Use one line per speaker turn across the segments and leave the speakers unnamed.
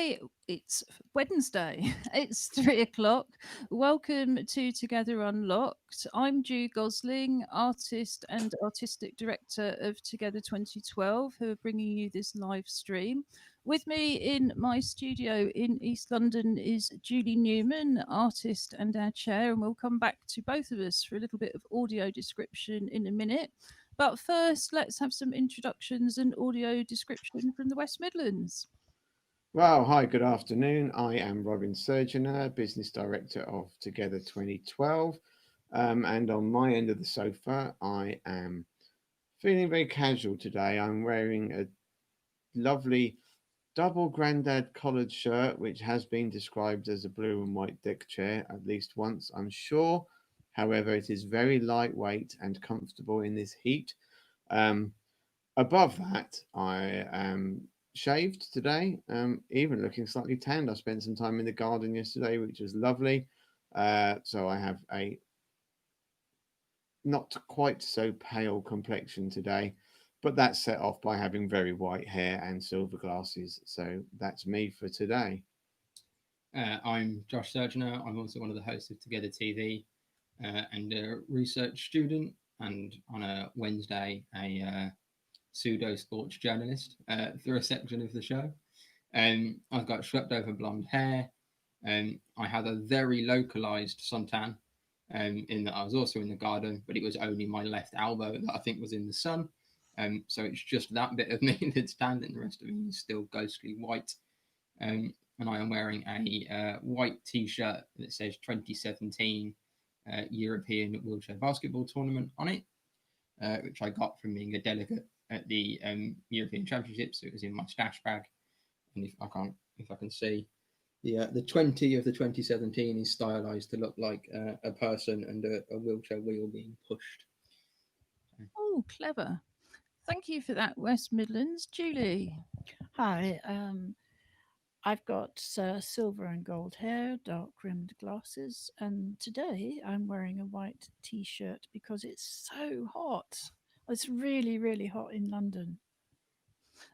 Hi, it's Wednesday. It's 3 o'clock. Welcome to Together Unlocked. I'm Ju Gosling, artist and artistic director of Together 2012, who are bringing you this live stream. With me in my studio in East London is Julie Newman, artist and our chair, and we'll come back to both of us for a little bit of audio description in a minute. But first, let's have some introductions and audio description from the West Midlands.
Well, hi, good afternoon. I am Robin Surgeonator, Business Director of Together 2012. And on my end of the sofa, I am feeling very casual today. I'm wearing a lovely double grandad collared shirt, which has been described as a blue and white deck chair at least once, I'm sure. However, it is very lightweight and comfortable in this heat. Um, Above that, I am shaved today, even looking slightly tanned. I spent some time in the garden yesterday, which was lovely. So I have a not quite so pale complexion today, but that's set off by having very white hair and silver glasses. So that's me for today.
I'm Josh Surgeonator. I'm also one of the hosts of Together TV and a research student, and on a Wednesday, a pseudo sports journalist through a section of the show. I've got swept over blonde hair. I had a very localized suntan in that I was also in the garden, but it was only my left elbow that I think was in the sun. So it's just that bit of me that's tanned, and the rest of me is still ghostly white. And I am wearing a white T-shirt that says 2017 European Wheelchair Basketball Tournament on it, which I got from being a delegate at the European Championships. So it was in my stash bag, and if I can see, the 20 of the 2017 is stylized to look like a person and a wheelchair wheel being pushed.
Oh, clever. Thank you for that, West Midlands. Julie.
Hi, I've got silver and gold hair, dark rimmed glasses, and today I'm wearing a white t shirt because it's so hot. It's really, really hot in London.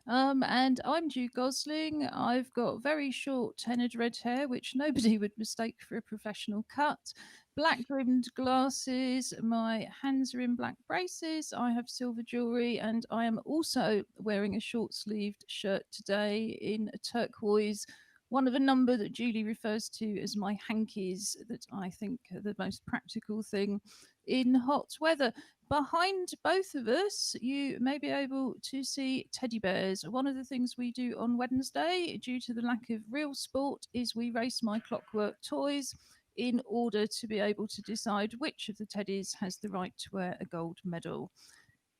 And I'm Ju Gosling. I've got very short, tenured red hair, which nobody would mistake for a professional cut. Black rimmed glasses. My hands are in black braces. I have silver jewellery, and I am also wearing a short sleeved shirt today in a turquoise. One of a number that Julie refers to as my hankies, that I think are the most practical thing in hot weather. Behind both of us, you may be able to see teddy bears. One of the things we do on Wednesday, due to the lack of real sport, is we race my clockwork toys in order to be able to decide which of the teddies has the right to wear a gold medal.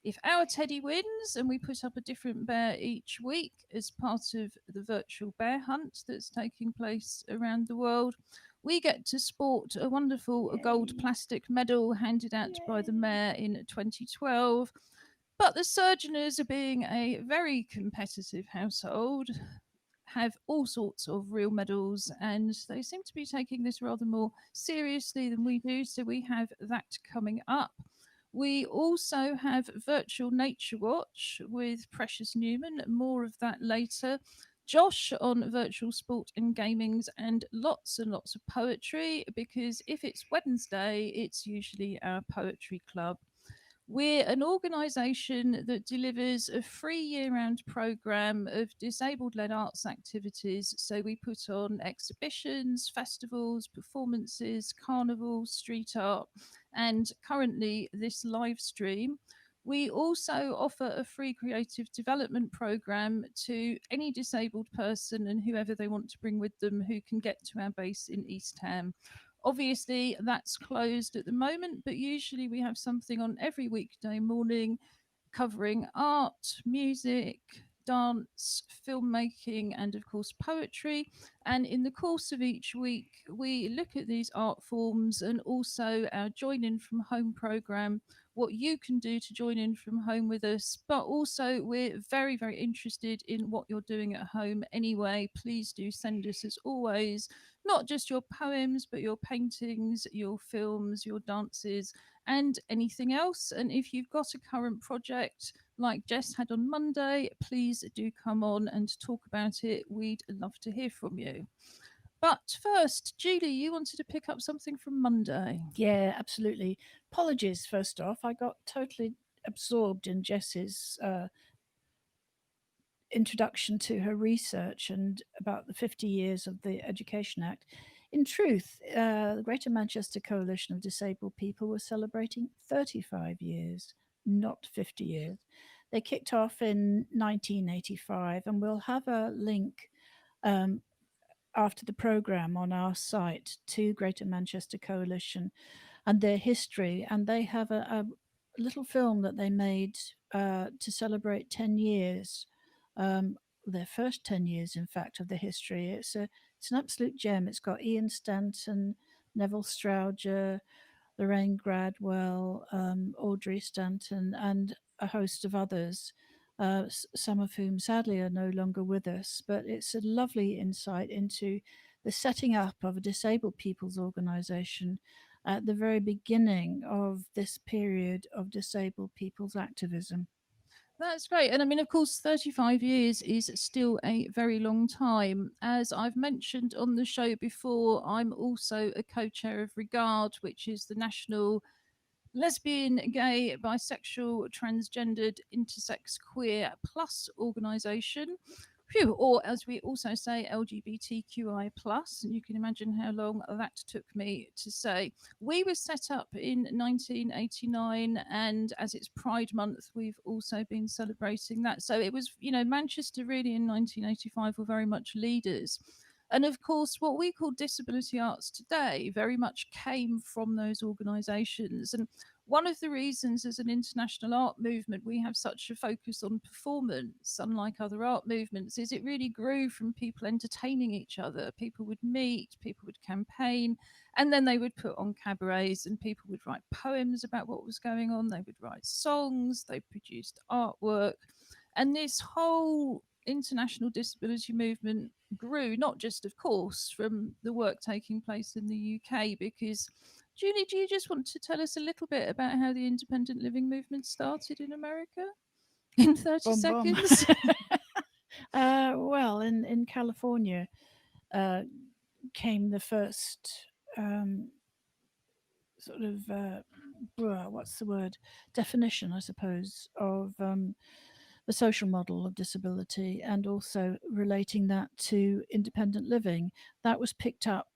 If our teddy wins, and we put up a different bear each week as part of the virtual bear hunt that's taking place around the world, we get to sport a wonderful gold plastic medal handed out by the mayor in 2012. But the Surgenors, are being a very competitive household, have all sorts of real medals, and they seem to be taking this rather more seriously than we do. So we have that coming up. We also have Virtual Nature Watch with Precious Newman. More of that later. Josh on virtual sport and gamings, and lots of poetry, because if it's Wednesday, it's usually our poetry club. We're an organisation that delivers a free year round programme of disabled led arts activities. So we put on exhibitions, festivals, performances, carnivals, street art, and currently this live stream. We also offer a free creative development programme to any disabled person and whoever they want to bring with them who can get to our base in East Ham. Obviously, that's closed at the moment, but usually we have something on every weekday morning covering art, music, dance, filmmaking, and of course, poetry. And in the course of each week, we look at these art forms and also our Join In From Home programme, what you can do to join in from home with us. But also, we're very interested in what you're doing at home anyway. Please do send us, as always, not just your poems, but your paintings, your films, your dances, and anything else. And if you've got a current project like Jess had on Monday, please do come on and talk about it. We'd love to hear from you. But first, Julie, you wanted to pick up something from Monday.
Yeah, absolutely. Apologies, first off. I got totally absorbed in Jess's introduction to her research and about the 50 years of the Education Act. In truth, the Greater Manchester Coalition of Disabled People was celebrating 35 years, not 50 years. They kicked off in 1985, and we'll have a link um, after the programme on our site to Greater Manchester Coalition and their history. And they have a little film that they made to celebrate 10 years, their first 10 years, in fact, of the history. It's an absolute gem. It's got Ian Stanton, Neville Strowger, Lorraine Gradwell, Audrey Stanton, and a host of others, some of whom sadly are no longer with us. But it's a lovely insight into the setting up of a disabled people's organisation at the very beginning of this period of disabled people's activism.
That's great. And I mean, of course, 35 years is still a very long time. As I've mentioned on the show before, I'm also a co chair of Regard, which is the national lesbian, gay, bisexual, transgendered, intersex, queer plus organisation. Phew, or as we also say, LGBTQI plus. And you can imagine how long that took me to say. We were set up in 1989, and as it's Pride Month, we've also been celebrating that. So it was, Manchester really in 1985 were very much leaders. And of course, what we call disability arts today very much came from those organisations. And one of the reasons as an international art movement we have such a focus on performance, unlike other art movements, is it really grew from people entertaining each other. People would meet, people would campaign, and then they would put on cabarets and people would write poems about what was going on. They would write songs, they produced artwork. And this whole international disability movement grew, not just, of course, from the work taking place in the UK, because Julie, do you just want to tell us a little bit about how the independent living movement started in America in 30
Boom, boom.
seconds?
Well, in California uh, came the first sort of what's the word, definition, I suppose, of the social model of disability, and also relating that to independent living. That was picked up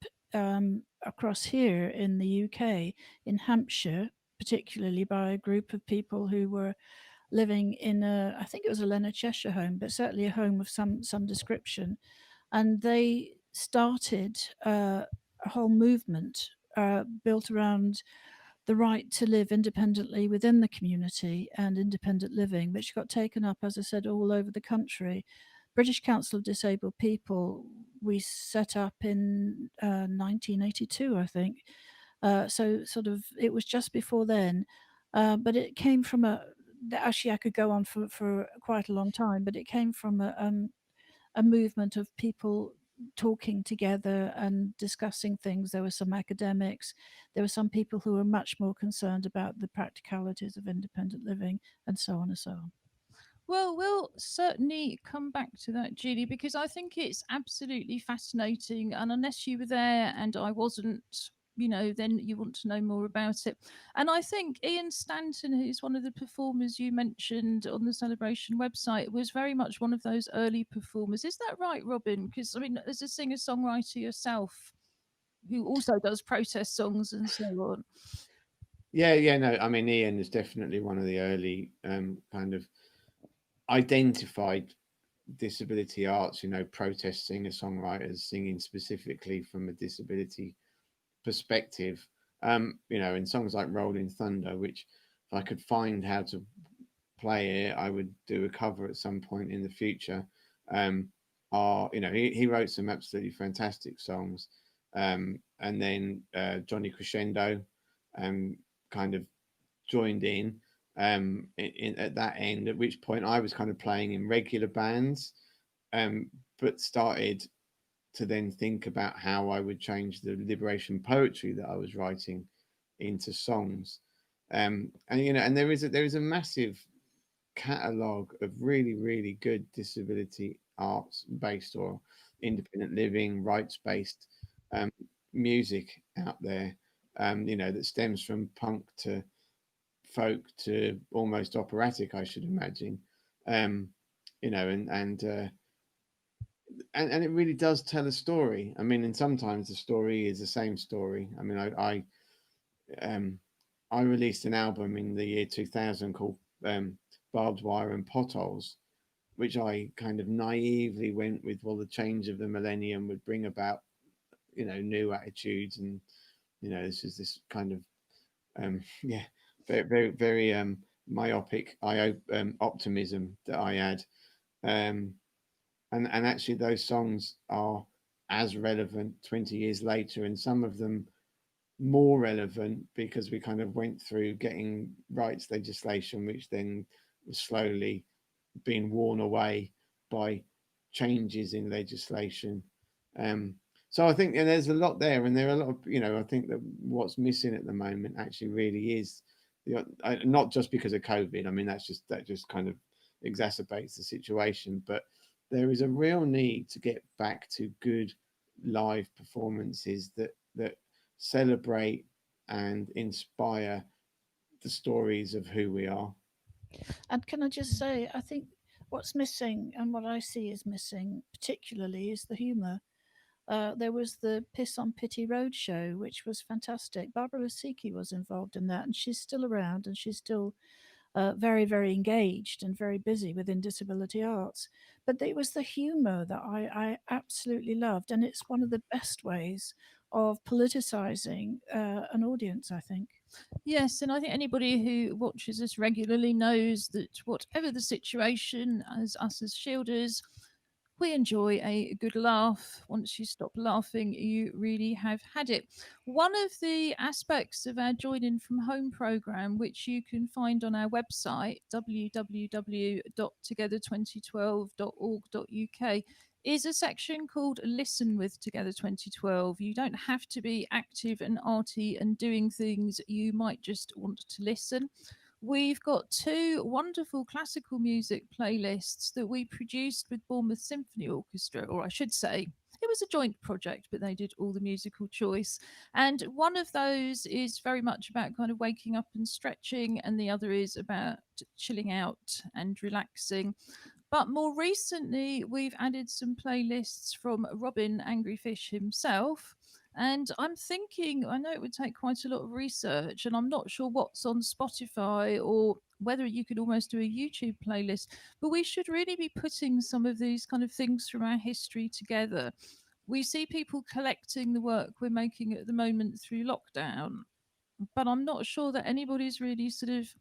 across here in the UK, in Hampshire, particularly by a group of people who were living in I think it was a Leonard Cheshire home, but certainly a home of some description, and they started a whole movement built around the right to live independently within the community and independent living, which got taken up, as I said, all over the country. British Council of Disabled People, we set up in 1982, I think. So sort of it was just before then, but it came from actually I could go on for quite a long time, but it came from a movement of people talking together and discussing things. There were some academics, there were some people who were much more concerned about the practicalities of independent living, and so on and so on.
Well, we'll certainly come back to that, Julie, because I think it's absolutely fascinating. And unless you were there and I wasn't, then you want to know more about it. And I think Ian Stanton, who's one of the performers you mentioned on the Celebration website, was very much one of those early performers. Is that right, Robin? Because, I mean, as a singer songwriter yourself, who also does protest songs and so on.
Yeah, no. I mean, Ian is definitely one of the early kind of identified disability arts. Protest singer songwriters singing specifically from a disability perspective. In songs like Rolling Thunder, which if I could find how to play it, I would do a cover at some point in the future. He wrote some absolutely fantastic songs. And then Johnny Crescendo kind of joined in at that end, at which point I was kind of playing in regular bands, but started to then think about how I would change the liberation poetry that I was writing into songs. And and there is a massive catalogue of really, really good disability arts based or independent living, rights based um, music out there, that stems from punk to folk to almost operatic, I should imagine. Um, and it really does tell a story. I mean, and sometimes the story is the same story. I mean, um, I released an album in the year 2000 called Barbed Wire and Potholes, which I kind of naively went with. Well, the change of the millennium would bring about, new attitudes, and this is this kind of yeah, very, very, very myopic optimism that I had. Um, and actually those songs are as relevant 20 years later, and some of them more relevant because we kind of went through getting rights legislation which then was slowly being worn away by changes in legislation. um, so I think, and there's a lot there, and there are a lot of, I think that what's missing at the moment actually really is not just because of COVID. I mean, that just kind of exacerbates the situation, but there is a real need to get back to good live performances that celebrate and inspire the stories of who we are.
And can I just say, I think what's missing and what I see is missing, particularly, is the humour. There was the Piss on Pity Road show, which was fantastic. Barbara Lasiki was involved in that, and she's still around and she's still very, very engaged and very busy within disability arts. But it was the humour that I absolutely loved, and it's one of the best ways of politicising an audience, I think.
Yes, and I think anybody who watches us regularly knows that whatever the situation, as us as shielders, we enjoy a good laugh. Once you stop laughing, you really have had it. One of the aspects of our Join In From Home program, which you can find on our website, www.together2012.org.uk, is a section called Listen with Together 2012. You don't have to be active and arty and doing things, you might just want to listen. We've got two wonderful classical music playlists that we produced with Bournemouth Symphony Orchestra, or I should say, it was a joint project, but they did all the musical choice. And one of those is very much about kind of waking up and stretching, and the other is about chilling out and relaxing. But more recently, we've added some playlists from Robin Angry Fish himself. And I'm thinking, I know it would take quite a lot of research, and I'm not sure what's on Spotify or whether you could almost do a YouTube playlist, but we should really be putting some of these kind of things from our history together. We see people collecting the work we're making at the moment through lockdown, but I'm not sure that anybody's really sort of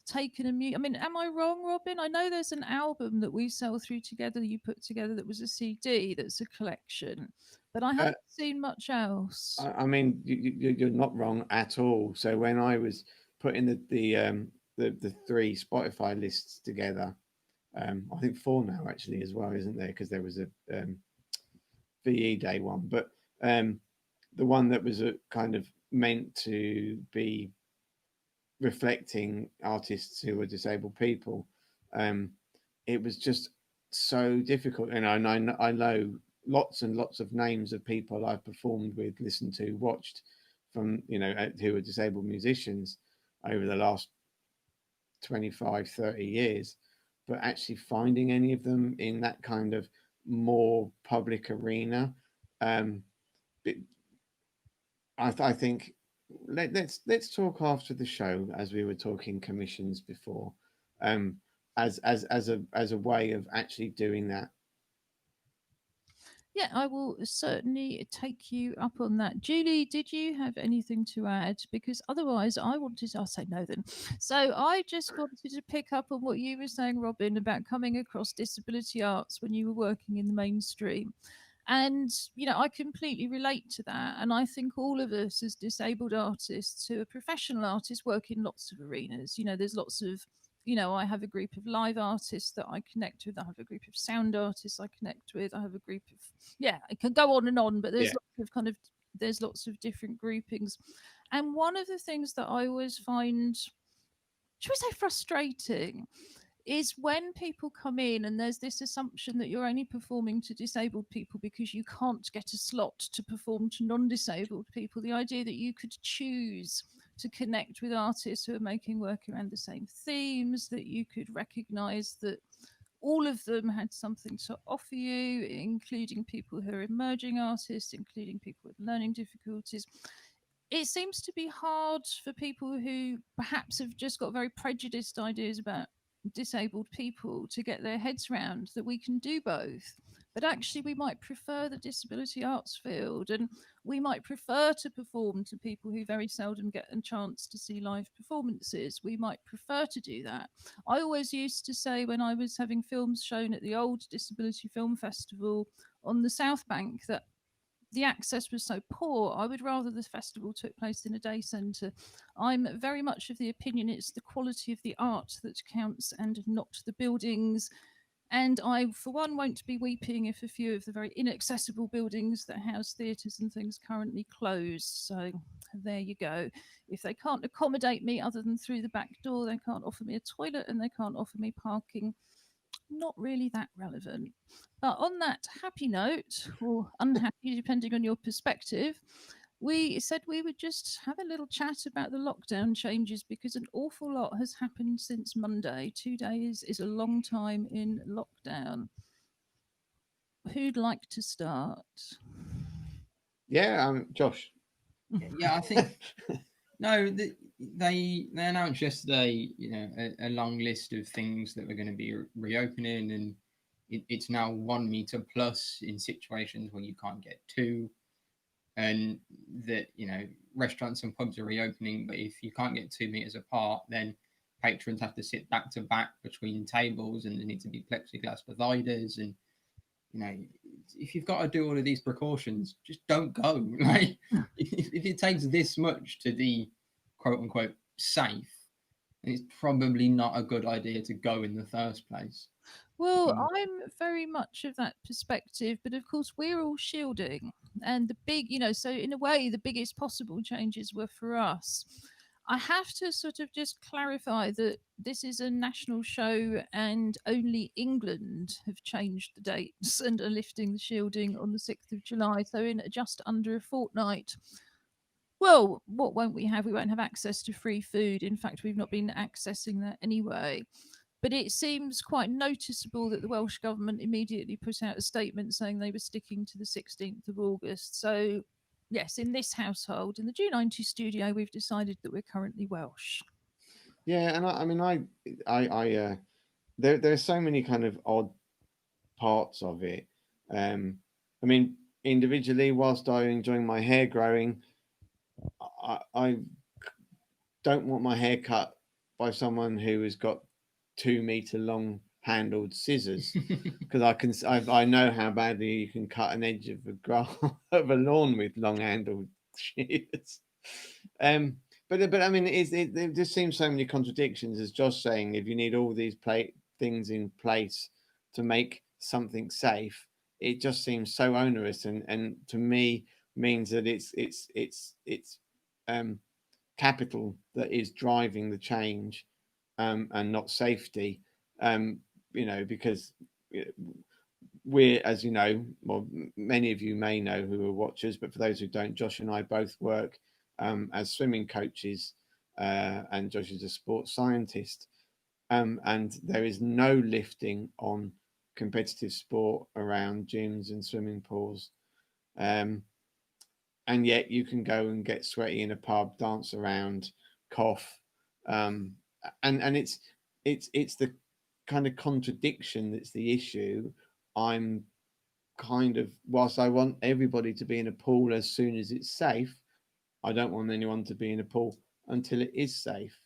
taken a I mean, am I wrong, Robin? I know there's an album that we sell through together, you put together, that was a CD that's a collection, but I
Uh,
haven't seen much else.
I mean, you're not wrong at all. So when I was putting the three Spotify lists together, I think four now actually as well, isn't there? Because there was a VE Day one, but um, the one that was kind of meant to be reflecting artists who were disabled people, um, it was just so difficult. I know lots and lots of names of people I've performed with, listened to, watched from, who are disabled musicians over the last 25, 30 years. But actually finding any of them in that kind of more public arena, um, I think let's talk after the show, as we were talking commissions before, um, as a way of actually doing that.
Yeah, I will certainly take you up on that. Julie, did you have anything to add? Because otherwise, I'll say no then. So I just wanted to pick up on what you were saying, Robin, about coming across disability arts when you were working in the mainstream. And, I completely relate to that. And I think all of us as disabled artists who are professional artists work in lots of arenas. There's lots of I have a group of live artists that I connect with. I have a group of sound artists I connect with. I have a group of, yeah, I could go on and on, but
Yeah.
there's lots of different groupings. And one of the things that I always find, should we say, frustrating, is when people come in and there's this assumption that you're only performing to disabled people because you can't get a slot to perform to non-disabled people. The idea that you could choose to connect with artists who are making work around the same themes, that you could recognize that all of them had something to offer you, including people who are emerging artists, including people with learning difficulties. It seems to be hard for people who perhaps have just got very prejudiced ideas about disabled people to get their heads around that we can do both. But actually, we might prefer the disability arts field, and we might prefer to perform to people who very seldom get a chance to see live performances. We might prefer to do that. I always used to say, when I was having films shown at the old Disability Film Festival on the South Bank, that the access was so poor, I would rather the festival took place in a day centre. I'm very much of the opinion it's the quality of the art that counts and not the buildings. And I, for one, won't be weeping if a few of the very inaccessible buildings that house theatres and things currently close. So there you go. If they can't accommodate me other than through the back door, they can't offer me a toilet and they can't offer me parking, not really that relevant. But on that happy note, or unhappy, depending on your perspective, we said we would just have a little chat about the lockdown changes because an awful lot has happened since Monday. 2 days is a long time in lockdown. Who'd like to start?
Yeah, Josh.
Yeah, I think no. They announced yesterday, a long list of things that were going to be reopening, and it's now 1 meter plus in situations where you can't get two, and that restaurants and pubs are reopening, but if you can't get 2 meters apart, then patrons have to sit back to back between tables, and there need to be plexiglass dividers, and if you've got to do all of these precautions, just don't go. Like, if it takes this much to be quote unquote safe, then it's probably not a good idea to go in the first place.
Well, I'm very much of that perspective, but of course, we're all shielding. And the big, so in a way, the biggest possible changes were for us. I have to sort of just clarify that this is a national show and only England have changed the dates and are lifting the shielding on the 6th of July. So, in just under a fortnight, well, what won't we have? We won't have access to free food. In fact, we've not been accessing that anyway. But it seems quite noticeable that the Welsh Government immediately put out a statement saying they were sticking to the 16th of August. So, yes, in this household, in the G90 studio, we've decided that we're currently Welsh.
Yeah, and there are so many kind of odd parts of it. I mean, individually, whilst I enjoy my hair growing, I don't want my hair cut by someone who has got 2 meter long handled scissors because I know how badly you can cut an edge of a grass of a lawn with long handled shears. Um, but I mean, there just seems so many contradictions, as Josh saying. If you need all these things in place to make something safe, it just seems so onerous, and to me means that it's capital that is driving the change, and not safety. Um, because we're, as you know, well, many of you may know who are watchers, but for those who don't, Josh and I both work as swimming coaches, and Josh is a sports scientist. And there is no lifting on competitive sport around gyms and swimming pools. Um, and yet you can go and get sweaty in a pub, dance around, cough, um, and it's the kind of contradiction that's the issue. I'm kind of, whilst I want everybody to be in a pool as soon as it's safe, I don't want anyone to be in a pool until it is safe.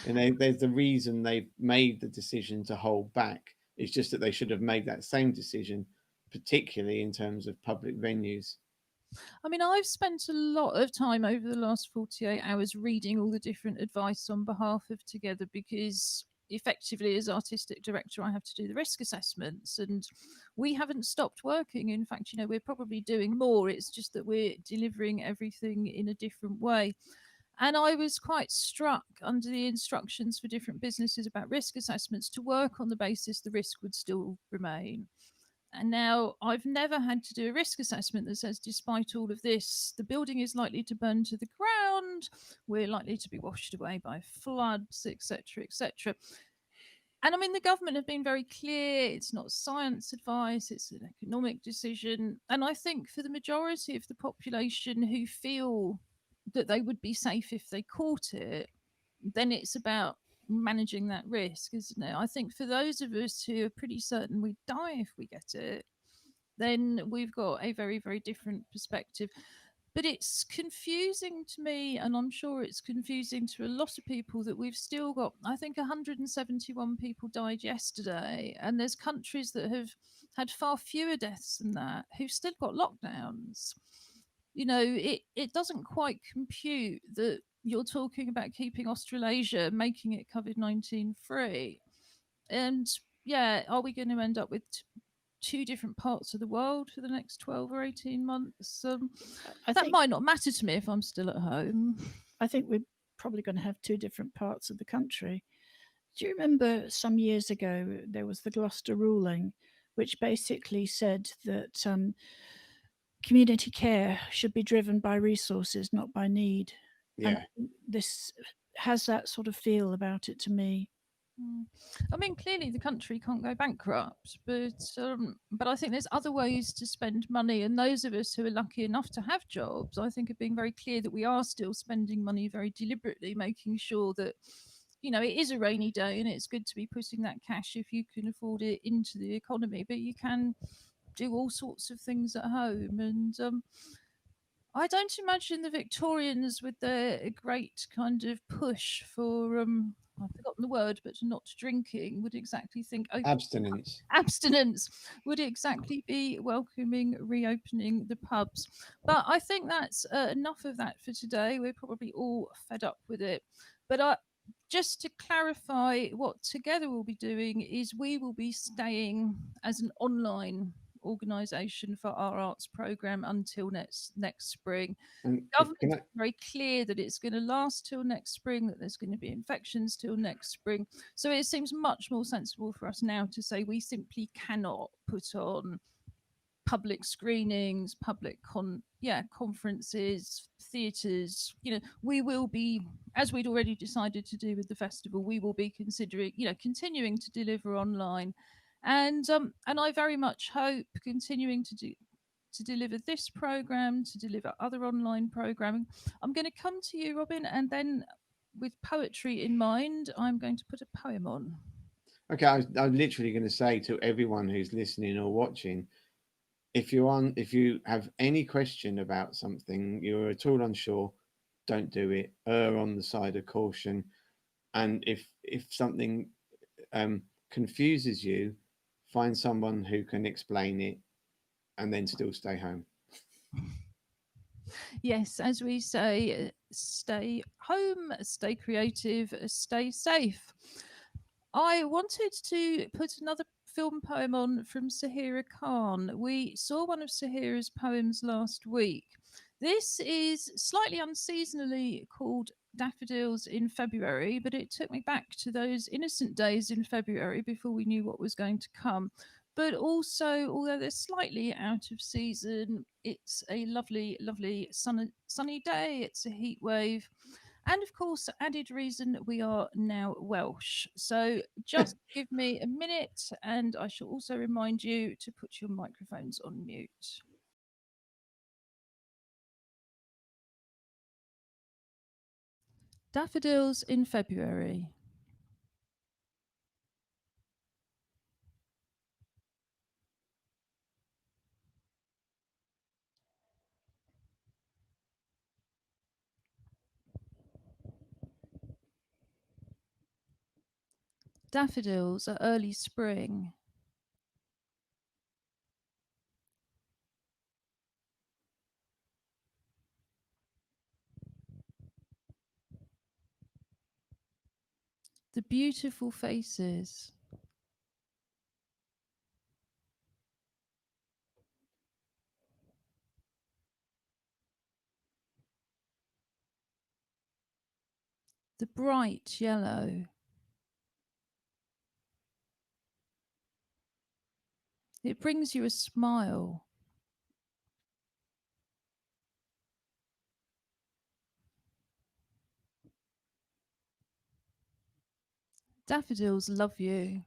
And there's the reason they've made the decision to hold back. It's just that they should have made that same decision, particularly in terms of public venues.
I mean, I've spent a lot of time over the last 48 hours reading all the different advice on behalf of Together because effectively, as artistic director, I have to do the risk assessments, and we haven't stopped working. In fact, we're probably doing more. It's just that we're delivering everything in a different way. And I was quite struck under the instructions for different businesses about risk assessments to work on the basis the risk would still remain. And now I've never had to do a risk assessment that says, despite all of this, the building is likely to burn to the ground, we're likely to be washed away by floods, etc., etc. And I mean, the government have been very clear it's not science advice, it's an economic decision. And I think for the majority of the population who feel that they would be safe if they caught it, then it's about managing that risk, isn't it? I think for those of us who are pretty certain we die if we get it, then we've got a very, very different perspective. But it's confusing to me, and I'm sure it's confusing to a lot of people, that we've still got, I think, 171 people died yesterday, and there's countries that have had far fewer deaths than that who've still got lockdowns. It doesn't quite compute that you're talking about keeping Australasia, making it COVID-19 free. And yeah, are we going to end up with two different parts of the world for the next 12 or 18 months?
I
That
think
might not matter to me if I'm still at home.
I think we're probably going to have two different parts of the country. Do you remember some years ago there was the Gloucester ruling, which basically said that community care should be driven by resources, not by need? And
Yeah.
this has that sort of feel about it to me.
I mean, clearly the country can't go bankrupt, but I think there's other ways to spend money, and those of us who are lucky enough to have jobs, I think, are being very clear that we are still spending money very deliberately, making sure that it is a rainy day, and it's good to be putting that cash, if you can afford it, into the economy. But you can do all sorts of things at home, and I don't imagine the Victorians, with their great kind of push for I've forgotten the word, but not drinking, would exactly think
Abstinence.
abstinence would exactly be welcoming reopening the pubs. But I think that's enough of that for today. We're probably all fed up with it. But just to clarify, what Together will be doing is we will be staying as an online organisation for our arts programme until next spring.
And
Government's very clear that it's going to last till next spring, that there's going to be infections till next spring. So it seems much more sensible for us now to say we simply cannot put on public screenings, public conferences, theatres. We will be, as we'd already decided to do with the festival, we will be considering, continuing to deliver online. And I very much hope continuing to deliver this program, to deliver other online programming. I'm going to come to you, Robin, and then with poetry in mind, I'm going to put a poem on.
Okay, I'm literally going to say to everyone who's listening or watching, if you have any question about something, you're at all unsure, don't do it. Err on the side of caution. And if something confuses you, find someone who can explain it, and then still stay home.
Yes, as we say, stay home, stay creative, stay safe. I wanted to put another film poem on from Sahira Khan. We saw one of Sahira's poems last week. This is slightly unseasonally called Daffodils in February, but it took me back to those innocent days in February before we knew what was going to come. But also, although they're slightly out of season, it's a lovely, lovely sunny day. It's a heat wave. And of course, added reason, we are now Welsh. So just give me a minute, and I shall also remind you to put your microphones on mute. Daffodils in February. Daffodils are early spring. The beautiful faces. The bright yellow. It brings you a smile. Daffodils love you.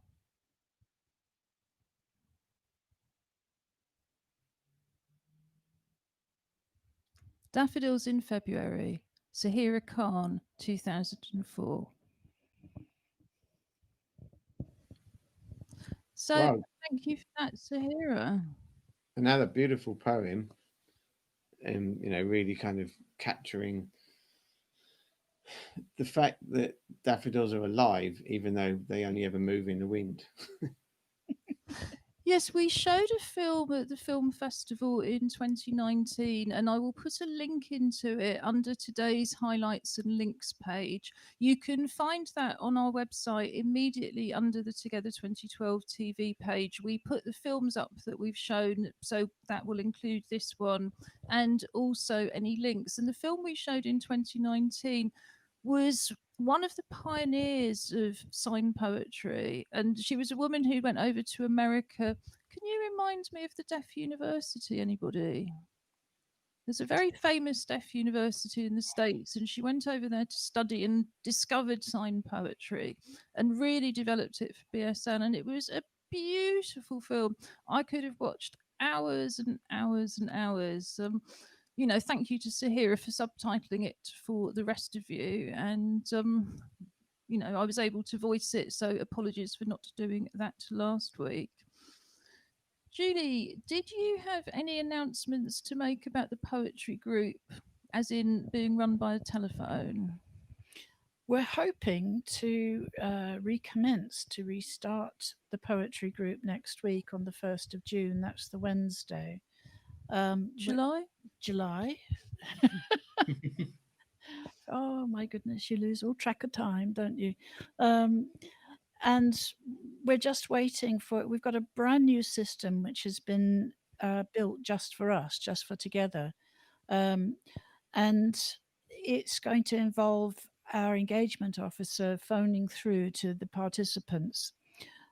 Daffodils in February. Sahira Khan, 2004. So
Wow,
thank you for that, Sahira.
another beautiful poem, and really kind of capturing the fact that daffodils are alive, even though they only ever move in the wind.
Yes, we showed a film at the film festival in 2019, and I will put a link into it under today's highlights and links page. You can find that on our website immediately under the Together 2012 TV page. We put the films up that we've shown, so that will include this one and also any links. And the film we showed in 2019 was one of the pioneers of sign poetry, and she was a woman who went over to America. Can you remind me of the Deaf University, anybody? There's a very famous deaf university in the States, and she went over there to study and discovered sign poetry and really developed it for BSN. And it was a beautiful film. I could have watched hours and hours and hours. Thank you to Sahira for subtitling it for the rest of you. And I was able to voice it, so apologies for not doing that last week. Julie, did you have any announcements to make about the poetry group, as in being run by a telephone?
We're hoping to recommence, to restart the poetry group next week on the 1st of June. That's the Wednesday.
July?
July. Oh my goodness, you lose all track of time, don't you? Um, and we're just waiting for it. We've got a brand new system which has been built just for us, just for Together. Um, and it's going to involve our engagement officer phoning through to the participants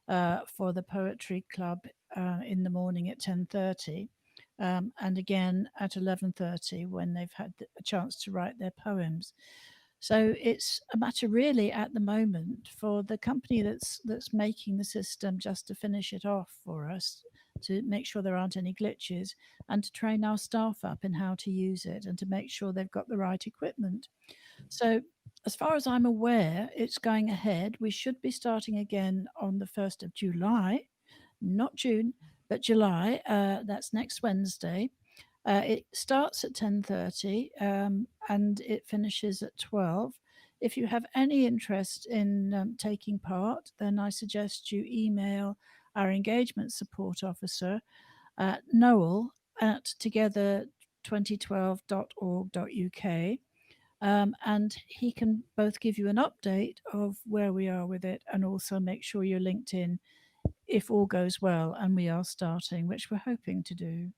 for the poetry club in the morning at 10:30, and again at 11:30 when they've had a chance to write their poems. So it's a matter really at the moment for the company that's making the system just to finish it off for us, to make sure there aren't any glitches, and to train our staff up in how to use it and to make sure they've got the right equipment. So as far as I'm aware, it's going ahead. We should be starting again on the 1st of July, not June, but July. That's next Wednesday. It starts at 10:30 and it finishes at 12. If you have any interest in taking part, then I suggest you email our engagement support officer, Noel, at together2012.org.uk. And he can both give you an update of where we are with it and also make sure you're linked in if all goes well and we are starting, which we're hoping to do.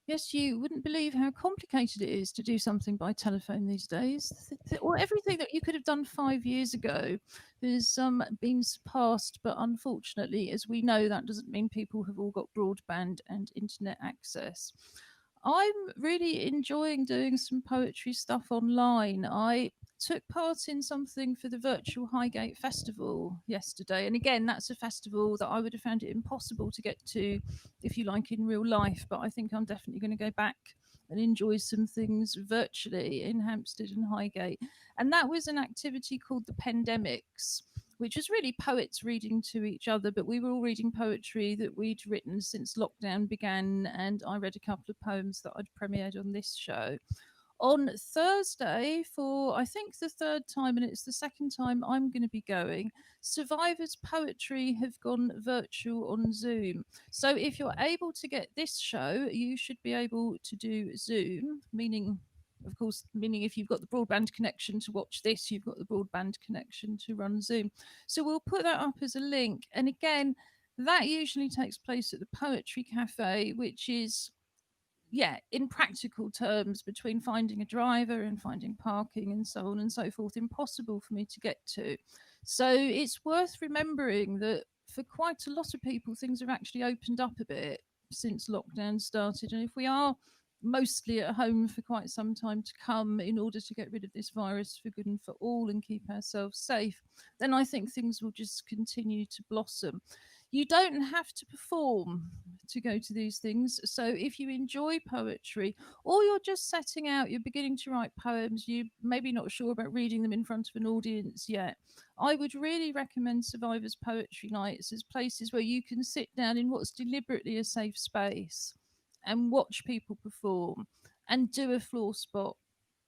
Yes, you wouldn't believe how complicated it is to do something by telephone these days. Or everything that you could have done 5 years ago has been surpassed, but unfortunately, as we know, that doesn't mean people have all got broadband and internet access. I'm really enjoying doing some poetry stuff online. I took part in something for the virtual Highgate Festival yesterday. And again, that's a festival that I would have found it impossible to get to, if you like, in real life. But I think I'm definitely going to go back and enjoy some things virtually in Hampstead and Highgate. And that was an activity called the Pandemics, which was really poets reading to each other, but we were all reading poetry that we'd written since lockdown began, and I read a couple of poems that I'd premiered on this show. On Thursday, for I think the third time, and it's the second time I'm going to be going, Survivors Poetry have gone virtual on Zoom. So if you're able to get this show, you should be able to do Zoom, meaning Of course, meaning if you've got the broadband connection to watch this, you've got the broadband connection to run Zoom. So we'll put that up as a link. And again, that usually takes place at the Poetry Cafe, which is, yeah, in practical terms, between finding a driver and finding parking and so on and so forth, impossible for me to get to. So it's worth remembering that for quite a lot of people, things have actually opened up a bit since lockdown started. And if we are mostly at home for quite some time to come in order to get rid of this virus for good and for all and keep ourselves safe, then I think things will just continue to blossom. You don't have to perform to go to these things. So if you enjoy poetry, or you're just setting out, you're beginning to write poems, you maybe not sure about reading them in front of an audience yet, I would really recommend Survivors Poetry Nights as places where you can sit down in what's deliberately a safe space and watch people perform and do a floor spot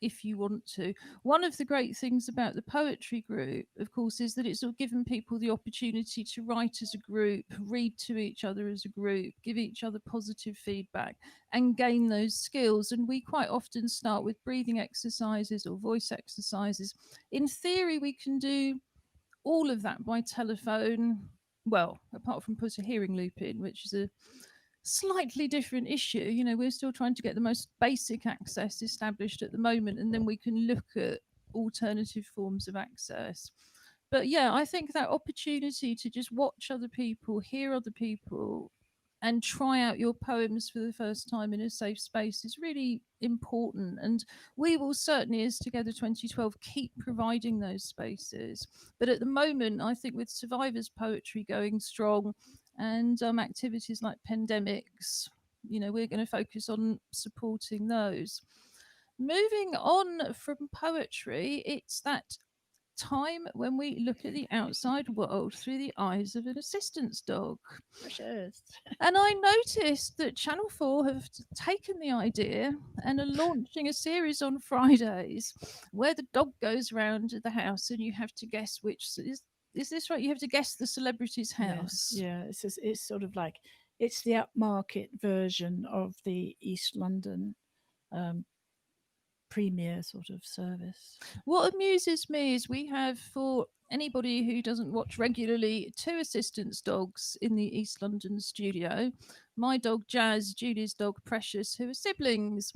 if you want to. One of the great things about the poetry group, of course, is that it's all given people the opportunity to write as a group, read to each other as a group, give each other positive feedback, and gain those skills. And we quite often start with breathing exercises or voice exercises. In theory, we can do all of that by telephone. Well, apart from put a hearing loop in, which is a slightly different issue. You know, we're still trying to get the most basic access established at the moment, and then we can look at alternative forms of access. But yeah, I think that opportunity to just watch other people, hear other people, and try out your poems for the first time in a safe space is really important. And we will certainly, as Together 2012, keep providing those spaces. But at the moment, I think with Survivors Poetry going strong and activities like pandemics, you know, we're going to focus on supporting those. Moving on from poetry, it's that time when we look at the outside world through the eyes of an assistance dog.
Precious.
And I noticed that Channel 4 have taken the idea and are launching a series on Fridays where the dog goes around the house and you have to guess which is this right? You have to guess the celebrity's house.
Yeah, it's sort of like it's the upmarket version of the East London um, premier sort of service.
What amuses me is we have, for anybody who doesn't watch regularly, two assistance dogs in the East London studio. My dog Jazz, Julie's dog Precious, who are siblings.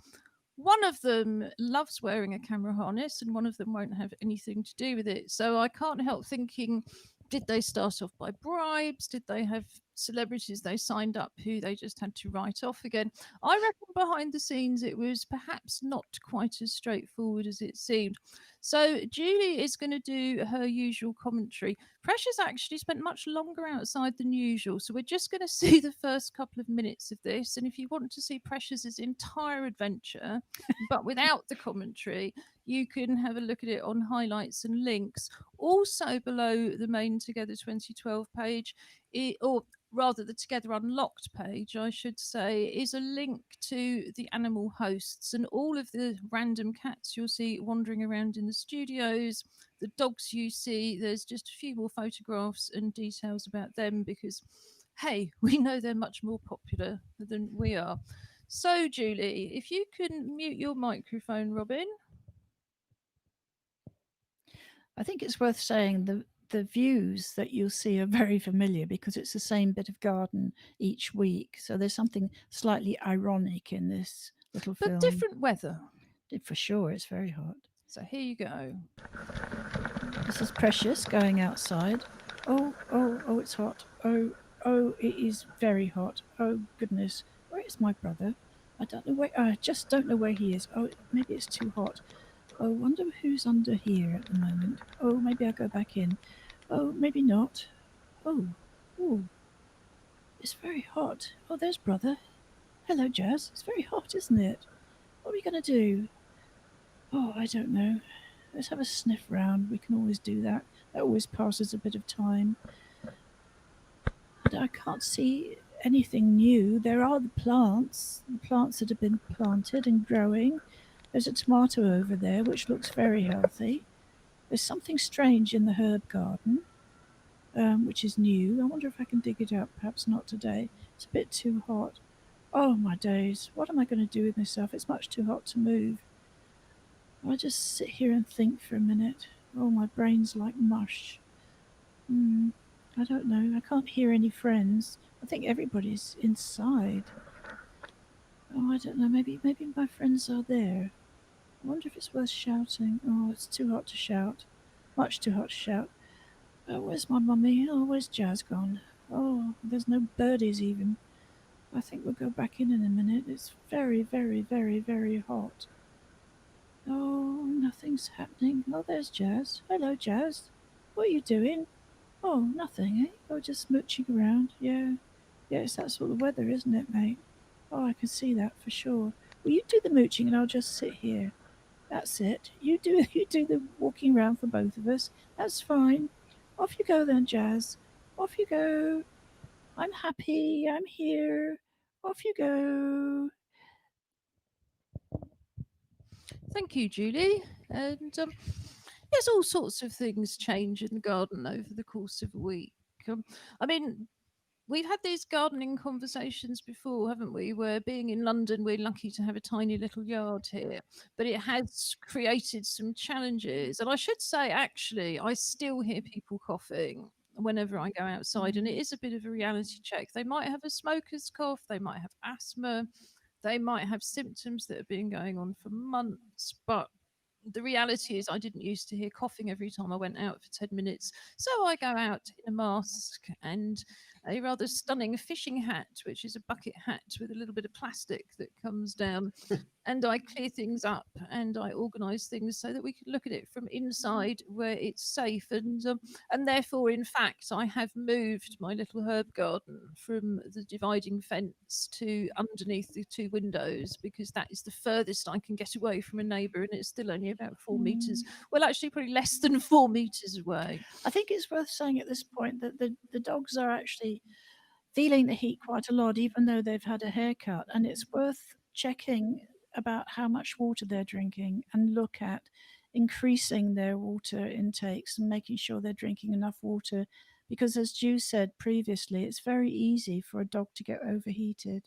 One of them loves wearing a camera harness and one of them won't have anything to do with it. So I can't help thinking, did they start off by bribes? Did they have celebrities they signed up who they just had to write off again? I reckon behind the scenes it was perhaps not quite as straightforward as it seemed. So Julie is going to do her usual commentary. Precious actually spent much longer outside than usual, so we're just going to see the first couple of minutes of this. And if you want to see Precious's entire adventure, but without the commentary, you can have a look at it on highlights and links. Also below the main Together 2012 page, or rather the Together Unlocked page, I should say, is a link to the animal hosts and all of the random cats you'll see wandering around in the studios, the dogs you see. There's just a few more photographs and details about them because, hey, we know they're much more popular than we are. So, Julie, if you can mute your microphone, Robin.
I think it's worth saying the views that you'll see are very familiar because it's the same bit of garden each week. So there's something slightly ironic in this little film.
But different weather.
For sure, it's very hot.
So here you go.
This is Precious going outside. Oh, it's hot. Oh, it is very hot. Oh, goodness. Where is my brother? I just don't know where he is. Oh, maybe it's too hot. Oh, wonder who's under here at the moment. Oh, maybe I'll go back in. Oh, maybe not. Oh, it's very hot. Oh, there's brother. Hello, Jazz. It's very hot, isn't it? What are we going to do? Oh, I don't know. Let's have a sniff round. We can always do that. That always passes a bit of time. But I can't see anything new. There are the plants that have been planted and growing. There's a tomato over there, which looks very healthy. There's something strange in the herb garden, which is new. I wonder if I can dig it up. Perhaps not today. It's a bit too hot. Oh, my days. What am I going to do with myself? It's much too hot to move. I'll just sit here and think for a minute. Oh, my brain's like mush. Hmm. I don't know. I can't hear any friends. I think everybody's inside. Oh, I don't know. Maybe my friends are there. I wonder if it's worth shouting. Oh, it's too hot to shout. Much too hot to shout. Oh, where's my mummy? Oh, where's Jazz gone? Oh, there's no birdies even. I think we'll go back in a minute. It's very, very, very, very hot. Oh, nothing's happening. Oh, there's Jazz. Hello, Jazz. What are you doing? Oh, nothing, eh? Oh, just mooching around. Yeah. Yeah, it's that sort of weather, isn't it, mate? Oh, I can see that for sure. Well, you do the mooching and I'll just sit here. That's it. You do you do the walking around for both of us. That's fine. Off you go then, Jazz. Off you go. I'm happy. I'm here. Off you go.
Thank you, Julie. And yes, all sorts of things change in the garden over the course of a week. Um, I mean, we've had these gardening conversations before, haven't we? Where being in London, we're lucky to have a tiny little yard here, but it has created some challenges. And I should say, actually, I still hear people coughing whenever I go outside, and it
Mm,
is a bit of a reality check. They might have a smoker's cough, they might have asthma, they might have symptoms that have been going on for months, but the reality is I didn't used to hear coughing every time I went out for 10 minutes. So I go out in a mask and a rather stunning fishing hat, which is a bucket hat with a little bit of plastic that comes down, and I clear things up and I organise things so that we can look at it from inside where it's safe. And therefore, in fact, I have moved my little herb garden from the dividing fence to underneath the two windows because that is the furthest I can get away from a neighbour, and it's still only about 4 meters.
mm.
Well, actually, probably less than 4 meters away.
I think it's worth saying at this point that the dogs are actually feeling the heat quite a lot, even though they've had a haircut. And it's worth checking about how much water they're drinking and look at increasing their water intakes and making sure they're drinking enough water. Because, as Ju said previously, it's very easy for a dog to get overheated.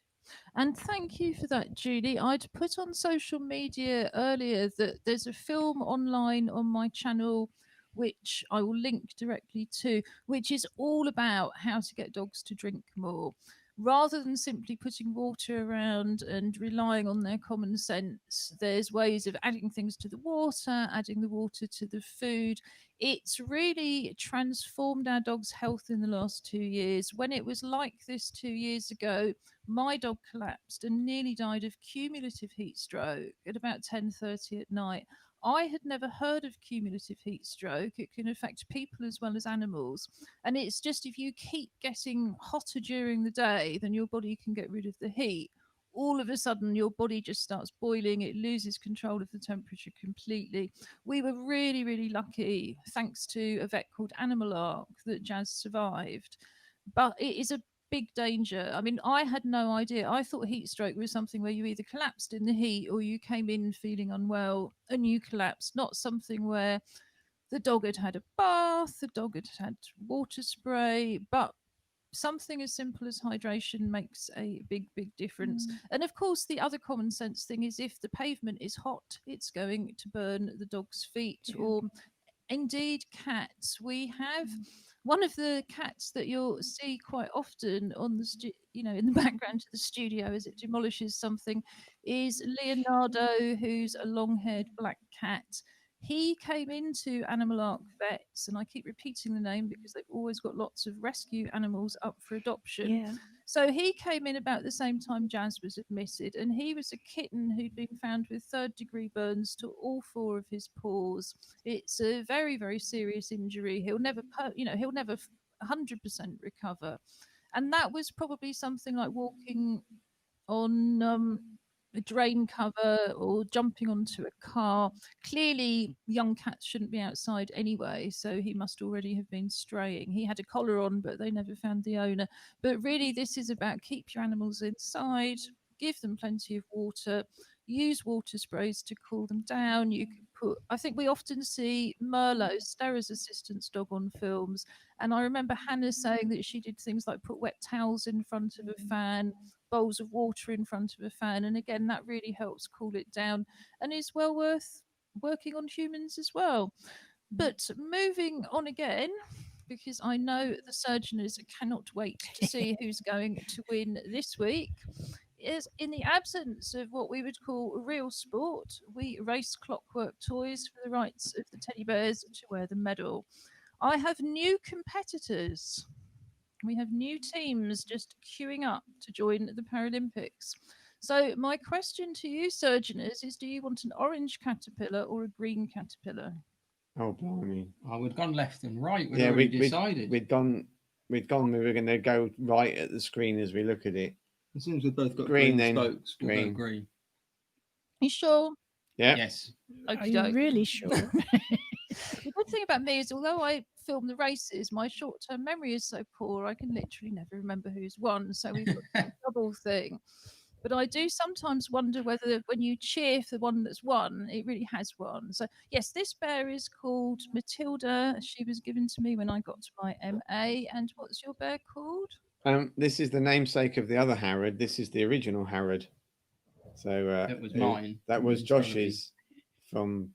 And thank you for that, Julie. I'd put on social media earlier that there's a film online on my channel, which I will link directly to, which is all about how to get dogs to drink more. Rather than simply putting water around and relying on their common sense, there's ways of adding things to the water, adding the water to the food. It's really transformed our dog's health in the last 2 years. When it was like this 2 years ago, my dog collapsed and nearly died of cumulative heat stroke at about 10:30 at night. I had never heard of cumulative heat stroke. It can affect people as well as animals. And it's just if you keep getting hotter during the day, then your body can get rid of the heat. All of a sudden, your body just starts boiling. It loses control of the temperature completely. We were really, really lucky, thanks to a vet called Animal Arc, that Jazz survived. But it is a big danger. I mean, I had no idea. I thought heat stroke was something where you either collapsed in the heat or you came in feeling unwell and you collapsed, not something where the dog had had a bath, the dog had had water spray, but something as simple as hydration makes a big, big difference.
Mm,
And of course, the other common sense thing is if the pavement is hot, it's going to burn the dog's feet,
yeah.
or indeed cats. We have
Mm,
one of the cats that you'll see quite often on the in the background to the studio as it demolishes something is Leonardo, who's a long-haired black cat. He came into Animal Arc Vets, and I keep repeating the name because they've always got lots of rescue animals up for adoption.
yeah.
So he came in about the same time Jazz was admitted, and he was a kitten who'd been found with third-degree burns to all four of his paws. It's a very, very serious injury. He'll never, he'll never 100% recover. And that was probably something like walking on a drain cover or jumping onto a car. Clearly, young cats shouldn't be outside anyway, so he must already have been straying. He had a collar on, but they never found the owner. But really, this is about keep your animals inside, give them plenty of water, use water sprays to cool them down. You can put, I think we often see Merlot, Starra's assistant's dog, on films. And I remember Hannah saying that she did things like put wet towels in front of a fan, bowls of water in front of a fan. And again, that really helps cool it down and is well worth working on humans as well. But moving on again, because I know the Surgeoners cannot wait to see who's going to win this week. Is in the absence of what we would call real sport, we race clockwork toys for the rights of the teddy bears to wear the medal. I have new competitors. We have new teams just queuing up to join the Paralympics. So, my question to you, Surgeoners, is do you want an orange caterpillar or a green caterpillar?
Oh, blimey.
Oh, we'd gone left and right. We'd
Yeah,
already
we
decided.
we'd gone. We were going to go right at the screen as we look at it.
As soon as we've both got
Green,
green
then.
spokes, we'll
Green.
go green.
You sure?
Yeah.
Yes.
Are you really sure?
The good thing about me is, although I film the races, my short-term memory is so poor I can literally never remember who's won. So we've got a double thing. But I do sometimes wonder whether when you cheer for the one that's won, it really has won. So yes, this bear is called Matilda. She was given to me when I got to my MA. And what's your bear called?
This is the namesake of the other Harrod. This is the original Harrod. So
that was mine.
That was Josh's from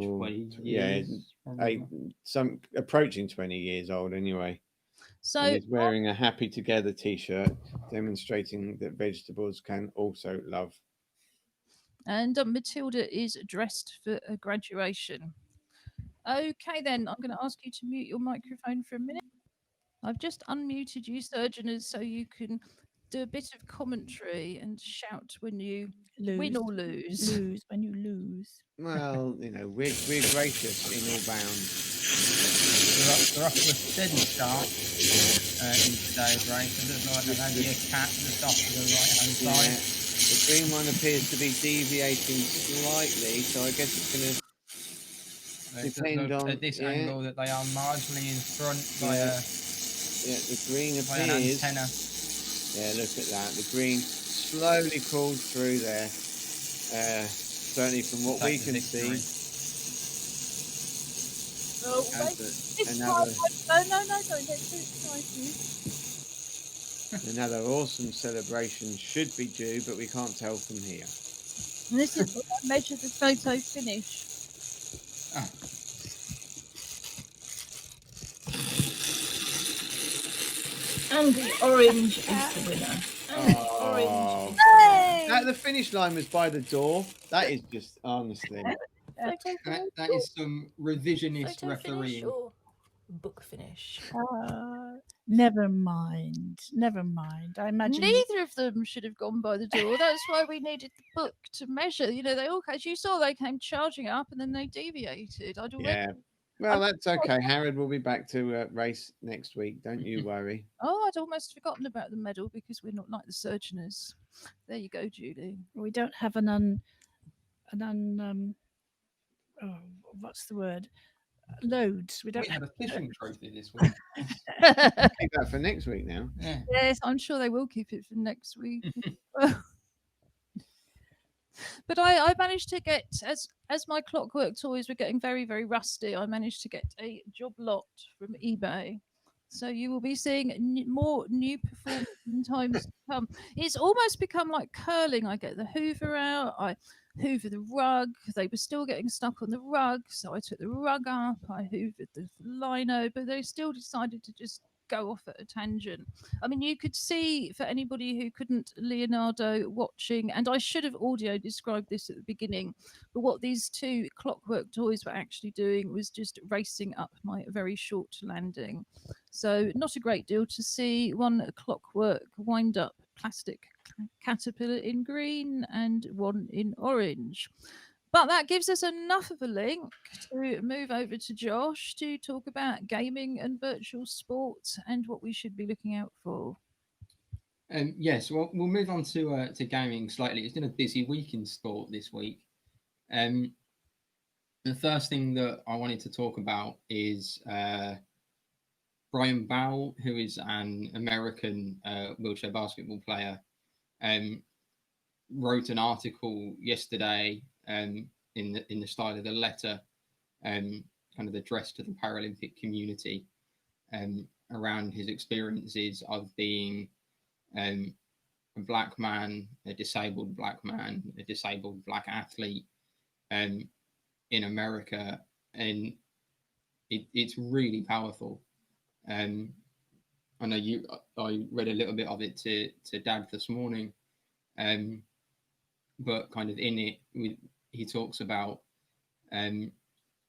20 years.
Some approaching 20 years old anyway.
So
and he's wearing a Happy Together t-shirt, demonstrating that vegetables can also love.
And Matilda is dressed for a graduation. Okay, then I'm going to ask you to mute your microphone for a minute. I've just unmuted you, Surgeoners, so you can do a bit of commentary and shout when you win or lose.
Lose when you lose.
Well, you know, we're gracious in all bounds.
We're off to a steady start in today's race. It looks like they've had a cat just off to the right-hand side.
The green one appears to be deviating slightly, so I guess it's going to depend on
at this angle that they are marginally in front by
the green appears.
By an antenna.
Yeah, look at that. The green slowly crawled through there. Certainly from what we can see.
No, don't get too excited.
Another awesome celebration should be due, but we can't tell from here.
And this is what I measure the photo finish.
And the orange is the winner.
Orange. The finish line was by the door. That is just honestly.
That is some revisionist refereeing.
Book finish.
Never mind. I imagine
neither of them should have gone by the door. That's why we needed the book to measure. You know, they all, as you saw, they came charging up and then they deviated.
Well, that's okay. Harrod will be back to race next week. Don't you worry.
Oh, I'd almost forgotten about the medal because we're not like the Surgeoners. There you go, Julie.
We don't have what's the word? Loads. We don't
have a fishing trophy this week.
Keep that for next week now.
Yeah.
Yes, I'm sure they will keep it for next week. But I managed to get, as my clockwork toys were getting very, very rusty, I managed to get a job lot from eBay. So you will be seeing more new performance in times to come. It's almost become like curling. I get the Hoover out, I hoover the rug. They were still getting stuck on the rug, so I took the rug up, I hoovered the lino, but they still decided to just go off at a tangent. I mean, you could see, for anybody who couldn't Leonardo watching, and I should have audio described this at the beginning, but what these two clockwork toys were actually doing was just racing up my very short landing. So not a great deal to see. One clockwork wind up plastic caterpillar in green and one in orange. But that gives us enough of a link to move over to Josh to talk about gaming and virtual sports and what we should be looking out for.
Yes, well, we'll move on to gaming slightly. It's been a busy week in sport this week. The first thing that I wanted to talk about is Brian Boul, who is an American wheelchair basketball player, wrote an article yesterday in the style of the letter, kind of addressed to the Paralympic community, around his experiences of being a black man, a disabled black man, a disabled black athlete, in America, and it's really powerful. I know I read a little bit of it to Dad this morning, but kind of in it, he talks about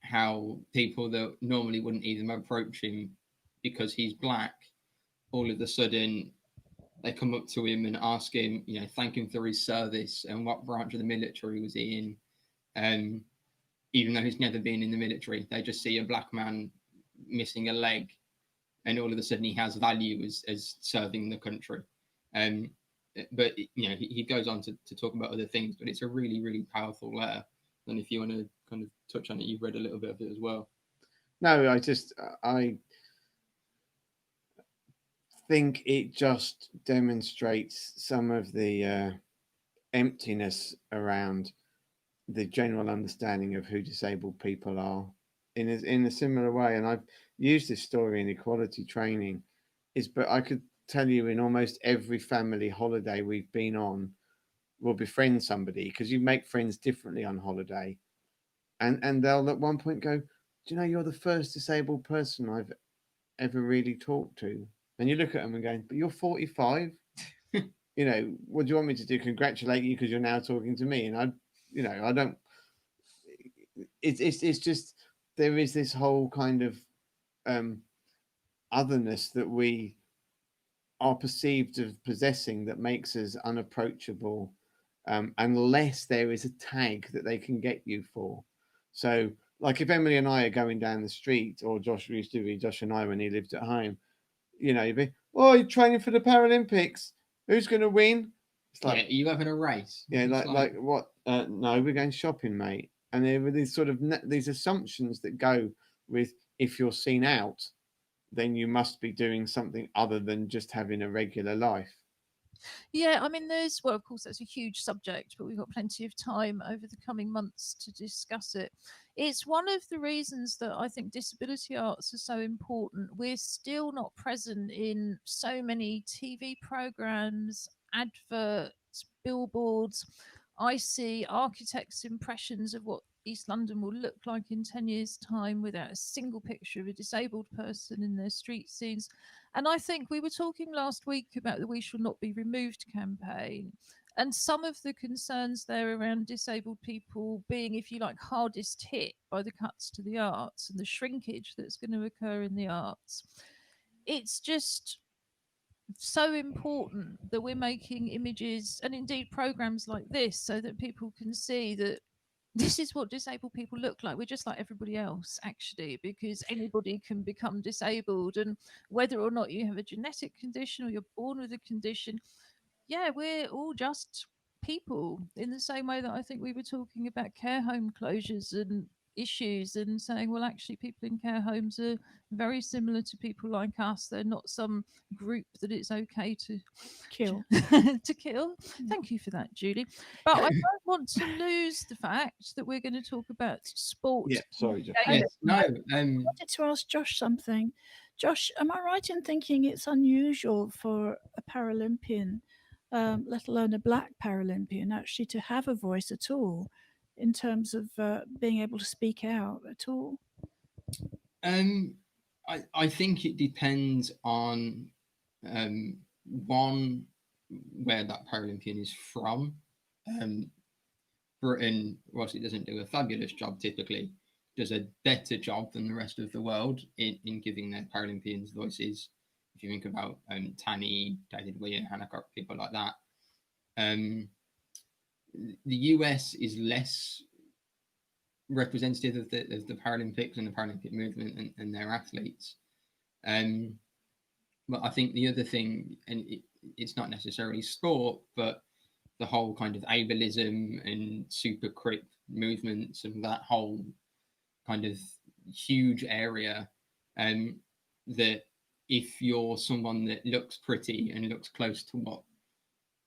how people that normally wouldn't even approach him because he's black, all of a sudden they come up to him and ask him, thank him for his service and what branch of the military was he in. Even though he's never been in the military, they just see a black man missing a leg, and all of a sudden he has value as serving the country. But he goes on to talk about other things, but it's a really, really powerful letter. And if you want to kind of touch on it, you've read a little bit of it as well.
No, I think it just demonstrates some of the emptiness around the general understanding of who disabled people are in a similar way. And I've used this story in equality training, but I could tell you in almost every family holiday we've been on, we'll befriend somebody, because you make friends differently on holiday. And they'll at one point go, do you know, you're the first disabled person I've ever really talked to. And you look at them and go, but you're 45. What do you want me to do? Congratulate you because you're now talking to me? And I don't. It's just, there is this whole kind of otherness that we are perceived of possessing that makes us unapproachable, unless there is a tag that they can get you for. So, like, if Emily and I are going down the street, or Josh used to be, Josh and I, when he lived at home, you'd be, oh, you're training for the Paralympics. Who's going to win?
It's like, are you having a race?
Yeah, like what? No, we're going shopping, mate. And there were these sort of these assumptions that go with, if you're seen out, then you must be doing something other than just having a regular life.
Yeah, I mean, of course, that's a huge subject, but we've got plenty of time over the coming months to discuss it. It's one of the reasons that I think disability arts are so important. We're still not present in so many TV programs, adverts, billboards. I see architects' impressions of what East London will look like in 10 years' time without a single picture of a disabled person in their street scenes. And I think we were talking last week about the We Shall Not Be Removed campaign. And some of the concerns there around disabled people being, if you like, hardest hit by the cuts to the arts and the shrinkage that's going to occur in the arts. It's just so important that we're making images and indeed programs like this so that people can see that this is what disabled people look like. We're just like everybody else, actually, because anybody can become disabled. And whether or not you have a genetic condition or you're born with a condition, yeah, we're all just people, in the same way that I think we were talking about care home closures and issues and saying, well, actually, people in care homes are very similar to people like us. They're not some group that it's okay to
Kill.
to kill. Thank you for that, Julie. But I don't want to lose the fact that we're going to talk about sport.
Yeah, sorry, Josh.
Yes, no.
I wanted to ask Josh something. Josh, am I right in thinking it's unusual for a Paralympian, let alone a black Paralympian, actually to have a voice at all, in terms of being able to speak out at all?
I think it depends on one, where that Paralympian is from. Britain, whilst it doesn't do a fabulous job typically, does a better job than the rest of the world in giving their Paralympians voices. If you think about Tanny, David Weir, Hancock, people like that. The US is less representative of the Paralympics and the Paralympic movement and their athletes. But I think the other thing, and it's not necessarily sport, but the whole kind of ableism and super crip movements and that whole kind of huge area, that if you're someone that looks pretty and looks close to what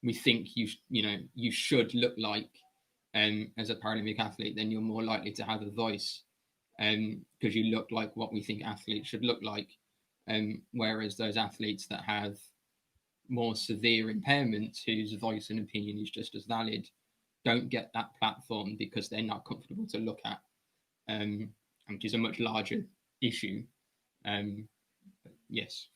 we think you should look like as a Paralympic athlete, then you're more likely to have a voice, because you look like what we think athletes should look like. Whereas those athletes that have more severe impairments, whose voice and opinion is just as valid, don't get that platform because they're not comfortable to look at. which is a much larger issue. Yes.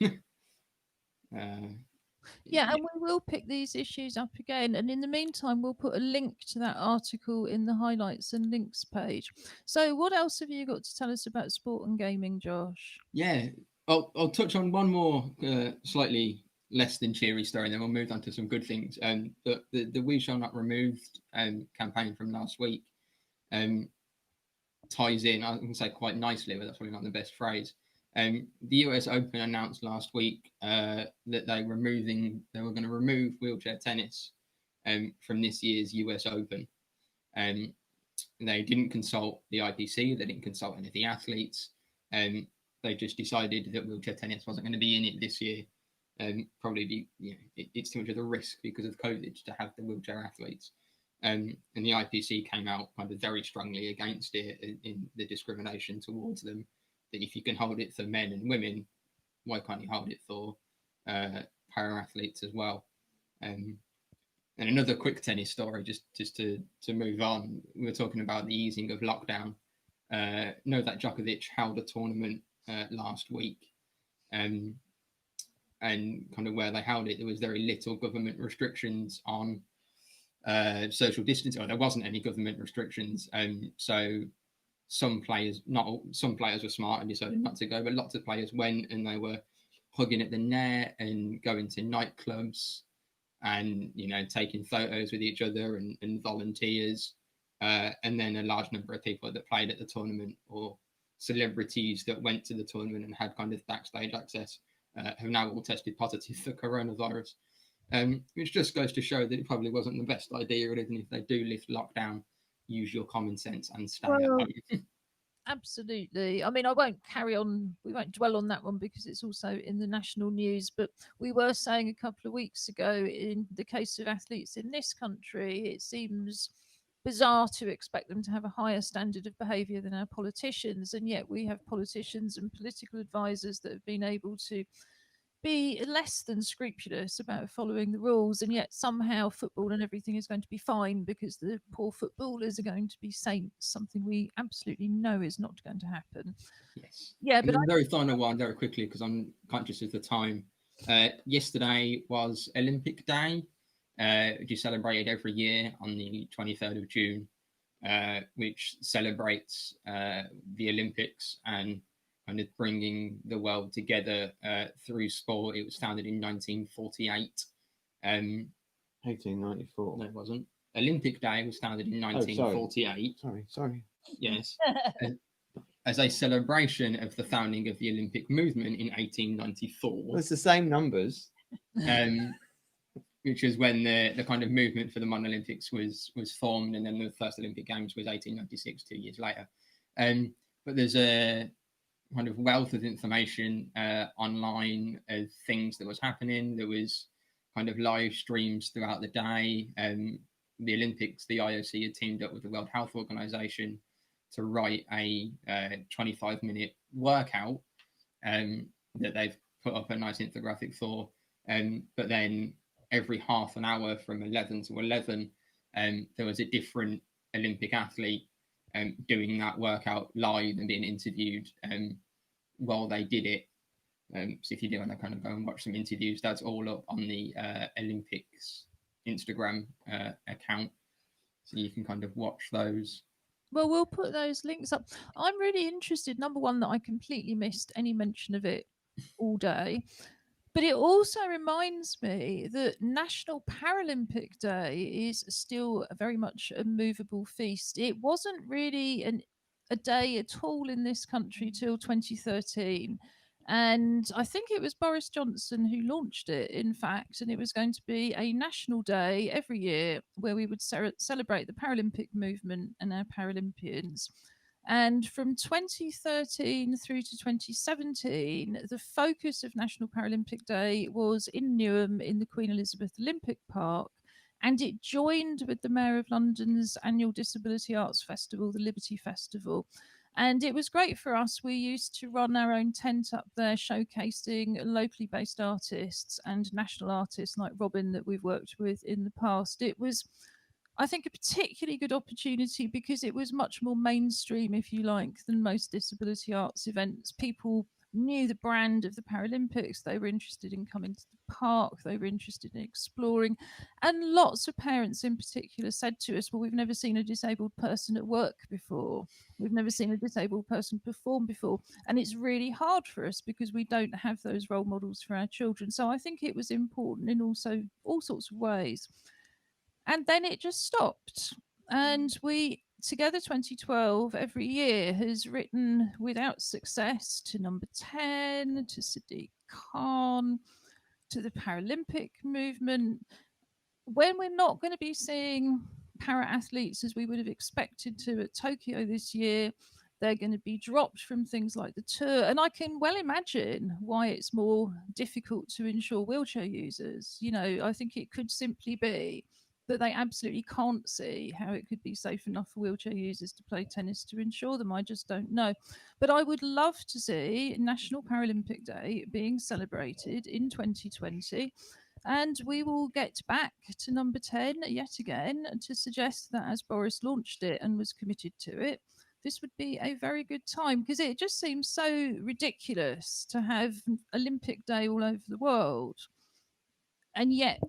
Yeah, and we will pick these issues up again. And in the meantime, we'll put a link to that article in the highlights and links page. So, what else have you got to tell us about sport and gaming, Josh?
Yeah, I'll touch on one more slightly less than cheery story, and then we'll move on to some good things. The We Shall Not Removed campaign from last week ties in, I can say quite nicely, but that's probably not the best phrase. The US Open announced last week that they were going to remove wheelchair tennis from this year's US Open. They didn't consult the IPC, they didn't consult any of the athletes. They just decided that wheelchair tennis wasn't going to be in it this year. Probably it's too much of a risk because of COVID to have the wheelchair athletes. And the IPC came out kind of very strongly against it in the discrimination towards them. That if you can hold it for men and women, why can't you hold it for para athletes as well? And another quick tennis story, just to move on. We were talking about the easing of lockdown. Novak Djokovic held a tournament last week, and kind of where they held it, there was very little government restrictions on social distancing, or there wasn't any government restrictions. So some players were smart and decided not to go, but lots of players went, and they were hugging at the net and going to nightclubs and taking photos with each other and volunteers. And then a large number of people that played at the tournament or celebrities that went to the tournament and had kind of backstage access have now all tested positive for coronavirus. Which just goes to show that it probably wasn't the best idea, or even if they do lift lockdown, use your common sense and stay at home.
Absolutely. I mean, we won't dwell on that one because it's also in the national news, but we were saying a couple of weeks ago, in the case of athletes in this country, it seems bizarre to expect them to have a higher standard of behaviour than our politicians, and yet we have politicians and political advisors that have been able to be less than scrupulous about following the rules, and yet somehow football and everything is going to be fine because the poor footballers are going to be saints, something we absolutely know is not going to happen.
Yes.
Yeah,
but very final one, very quickly, because I'm conscious of the time. Yesterday was Olympic Day, which is celebrated every year on the 23rd of June, which celebrates the Olympics and kind of bringing the world together through sport. It was founded in 1948.
1894.
No, it wasn't. Olympic Day was founded in 1948.
Sorry.
Yes. As a celebration of the founding of the Olympic movement in 1894.
Well, it's the same numbers.
Which is when the kind of movement for the modern Olympics was formed, and then the first Olympic Games was 1896, 2 years later. But there's a kind of wealth of information online of things that was happening. There was kind of live streams throughout the day. The Olympics, the IOC had teamed up with the World Health Organization to write a 25-minute workout that they've put up a nice infographic for. But then every half an hour from 11 to 11, there was a different Olympic athlete doing that workout live and being interviewed while they did it. So if you do want to kind of go and watch some interviews, that's all up on the Olympics Instagram account. So you can kind of watch those.
Well, we'll put those links up. I'm really interested. Number one, that I completely missed any mention of it all day. But it also reminds me that National Paralympic Day is still very much a movable feast. It wasn't really a day at all in this country till 2013. And I think it was Boris Johnson who launched it, in fact, and it was going to be a national day every year where we would celebrate the Paralympic movement and our Paralympians. And from 2013 through to 2017, the focus of National Paralympic Day was in Newham in the Queen Elizabeth Olympic Park. And it joined with the Mayor of London's annual Disability Arts Festival, the Liberty Festival. And it was great for us. We used to run our own tent up there, showcasing locally based artists and national artists like Robin that we've worked with in the past. It was I think a particularly good opportunity because it was much more mainstream, if you like, than most disability arts events. People knew the brand of the Paralympics. They were interested in coming to the park. They were interested in exploring. And lots of parents, in particular, said to us, well, we've never seen a disabled person at work before. We've never seen a disabled person perform before. And it's really hard for us because we don't have those role models for our children. So I think it was important in also all sorts of ways. And then it just stopped. And we, Together 2012, every year has written without success to number 10, to Sadiq Khan, to the Paralympic movement. When we're not going to be seeing para athletes as we would have expected to at Tokyo this year, they're going to be dropped from things like the tour. And I can well imagine why it's more difficult to insure wheelchair users. I think it could simply be that they absolutely can't see how it could be safe enough for wheelchair users to play tennis to insure them. I just don't know. But I would love to see National Paralympic Day being celebrated in 2020. And we will get back to number 10 yet again to suggest that as Boris launched it and was committed to it, this would be a very good time because it just seems so ridiculous to have Olympic Day all over the world. And yet,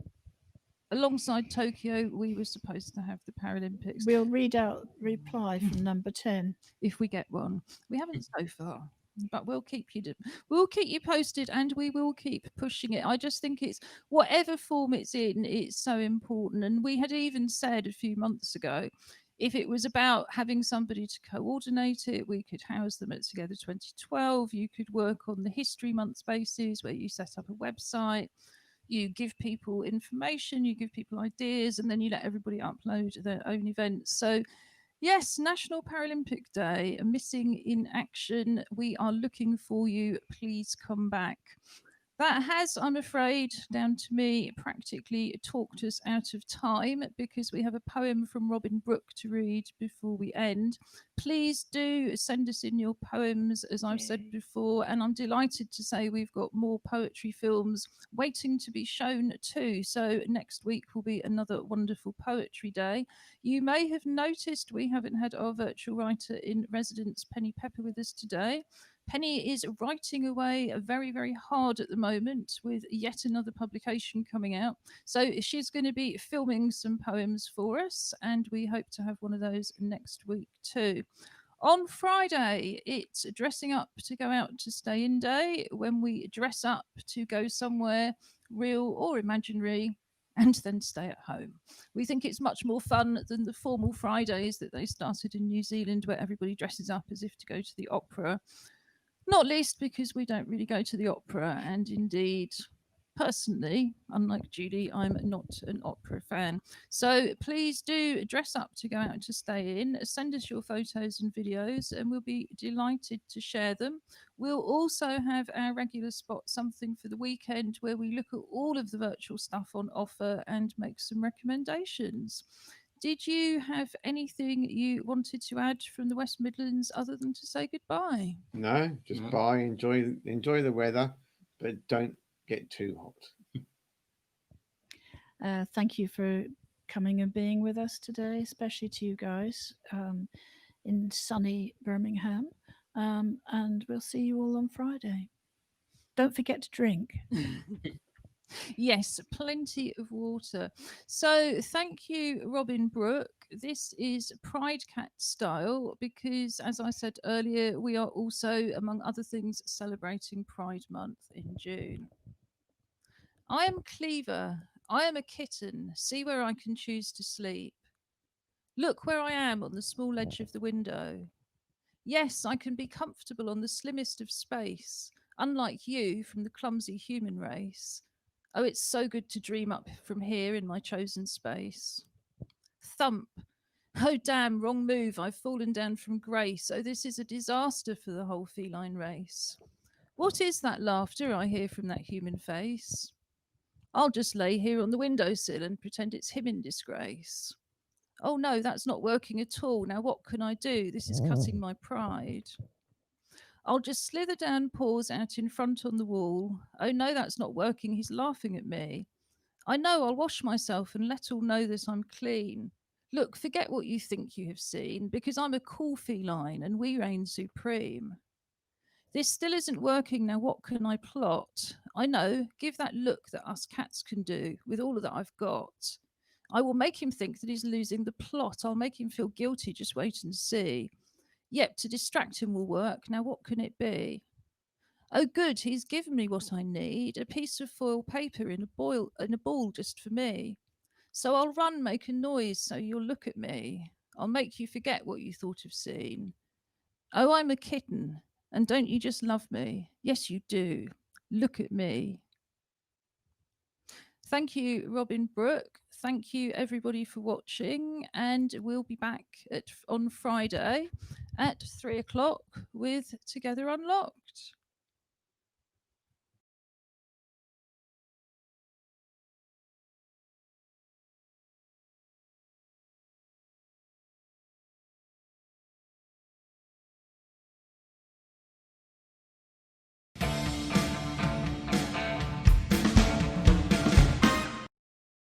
alongside Tokyo, we were supposed to have the Paralympics.
We'll read out reply from number 10.
If we get one. We haven't so far. But we'll keep you posted, and we will keep pushing it. I just think it's whatever form it's in, it's so important. And we had even said a few months ago, if it was about having somebody to coordinate it, we could house them at Together 2012. You could work on the History Month basis where you set up a website, you give people information, you give people ideas, and then you let everybody upload their own events. So yes, National Paralympic Day, missing in action. We are looking for you. Please come back. That has, I'm afraid, down to me, practically talked us out of time because we have a poem from Robin Brooke to read before we end. Please do send us in your poems, as I've said before, and I'm delighted to say we've got more poetry films waiting to be shown too. So next week will be another wonderful poetry day. You may have noticed we haven't had our virtual writer in residence, Penny Pepper, with us today. Penny is writing away very, very hard at the moment with yet another publication coming out. So she's going to be filming some poems for us, and we hope to have one of those next week too. On Friday, it's dressing up to go out to stay in day when we dress up to go somewhere real or imaginary and then stay at home. We think it's much more fun than the formal Fridays that they started in New Zealand where everybody dresses up as if to go to the opera. Not least because we don't really go to the opera, and indeed, personally, unlike Julie, I'm not an opera fan. So please do dress up to go out to stay in. Send us your photos and videos, and we'll be delighted to share them. We'll also have our regular spot, Something for the Weekend, where we look at all of the virtual stuff on offer and make some recommendations. Did you have anything you wanted to add from the West Midlands other than to say goodbye?
No, just bye. Enjoy the weather, but don't get too hot.
Thank you for coming and being with us today, especially to you guys in sunny Birmingham. And we'll see you all on Friday. Don't forget to drink.
Yes, plenty of water. So thank you, Robin Brooke. This is Pride Cat style because, as I said earlier, we are also, among other things, celebrating Pride Month in June. I am Cleaver. I am a kitten. See where I can choose to sleep. Look where I am on the small edge of the window. Yes, I can be comfortable on the slimmest of space, unlike you from the clumsy human race. Oh, it's so good to dream up from here in my chosen space. Thump. Oh, damn, wrong move. I've fallen down from grace. Oh, this is a disaster for the whole feline race. What is that laughter I hear from that human face? I'll just lay here on the windowsill and pretend it's him in disgrace. Oh, no, that's not working at all. Now, what can I do? This is cutting my pride. I'll just slither down paws out in front on the wall. Oh no, that's not working. He's laughing at me. I know I'll wash myself and let all know that I'm clean. Look, forget what you think you have seen, because I'm a cool feline and we reign supreme. This still isn't working, now what can I plot? I know, give that look that us cats can do with all that I've got. I will make him think that he's losing the plot. I'll make him feel guilty, just wait and see. Yep, to distract him will work, now what can it be? Oh good, he's given me what I need, a piece of foil paper in a ball just for me. So I'll run, make a noise, so you'll look at me. I'll make you forget what you thought of seen. Oh, I'm a kitten, and don't you just love me? Yes, you do. Look at me. Thank you, Robin Brooke. Thank you, everybody, for watching. And we'll be back on Friday at 3 o'clock with Together Unlocked.